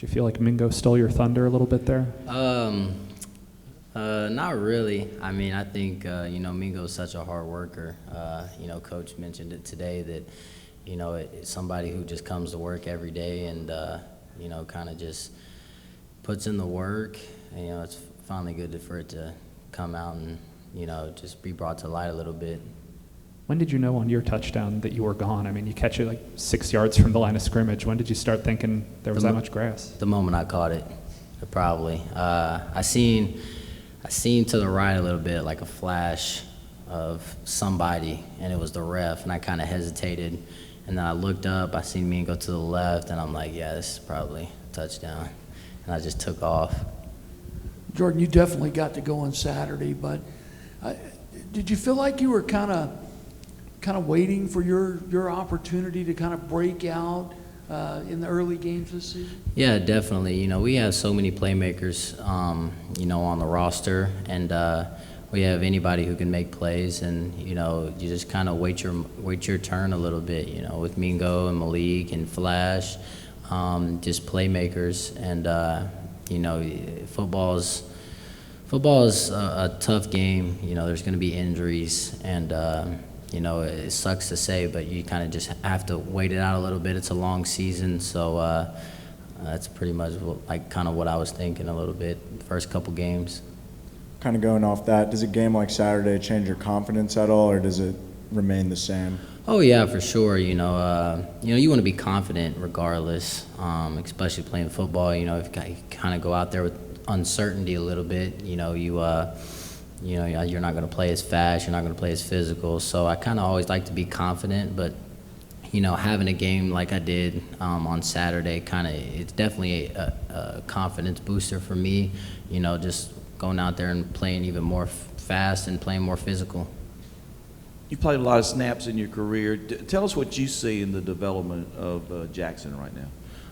you feel like Mingo stole your thunder a little bit there? Not really. I mean, I think, Mingo's such a hard worker. Coach mentioned it today that, it's somebody who just comes to work every day and, kind of just puts in the work. And, it's finally good for it to come out and, just be brought to light a little bit. When did you know on your touchdown that you were gone? I mean, you catch it like 6 yards from the line of scrimmage. When did you start thinking there was that much grass? The moment I caught it, probably. I seen to the right a little bit, like a flash of somebody, and it was the ref, and I kind of hesitated. And then I looked up, I seen Mingo to the left, and I'm like, yeah, this is probably a touchdown. And I just took off. Jordan, you definitely got to go on Saturday, but did you feel like you were kind of waiting for your opportunity to kind of break out in the early games this season? Yeah, definitely. We have so many playmakers, on the roster, and we have anybody who can make plays, and you just kind of wait your turn a little bit. With Mingo and Malik and Flash, just playmakers, and football is a tough game. There's going to be injuries, and it sucks to say, but you kind of just have to wait it out a little bit. It's a long season, so that's pretty much what I was thinking a little bit the first couple games. Kind of going off that, does a game like Saturday change your confidence at all, or does it remain the same? Oh yeah, for sure. You want to be confident regardless, especially playing football. If you kind of go out there with uncertainty a little bit, you're not going to play as fast, you're not going to play as physical. So I kind of always like to be confident, but having a game like I did on Saturday, it's definitely a confidence booster for me. Just going out there and playing even more fast and playing more physical. You played a lot of snaps in your career. Tell us what you see in the development of Jackson right now.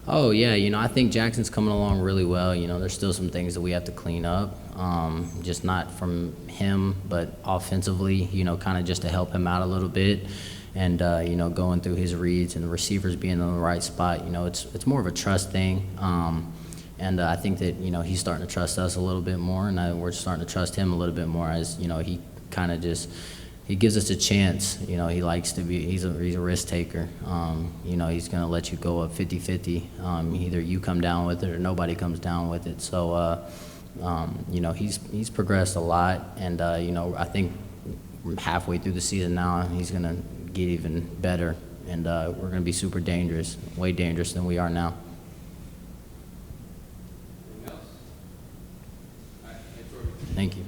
Oh, yeah, I think Jackson's coming along really well. There's still some things that we have to clean up, just not from him, but offensively, kind of just to help him out a little bit. And, going through his reads and the receivers being in the right spot, it's more of a trust thing. And I think that, he's starting to trust us a little bit more, and we're starting to trust him a little bit more as, he kind of just – he gives us a chance. He likes to be, he's a risk taker. He's going to let you go up 50-50. Either you come down with it or nobody comes down with it. So, he's progressed a lot. And, I think halfway through the season now, he's going to get even better. And we're going to be super dangerous, way dangerous than we are now. Thank you.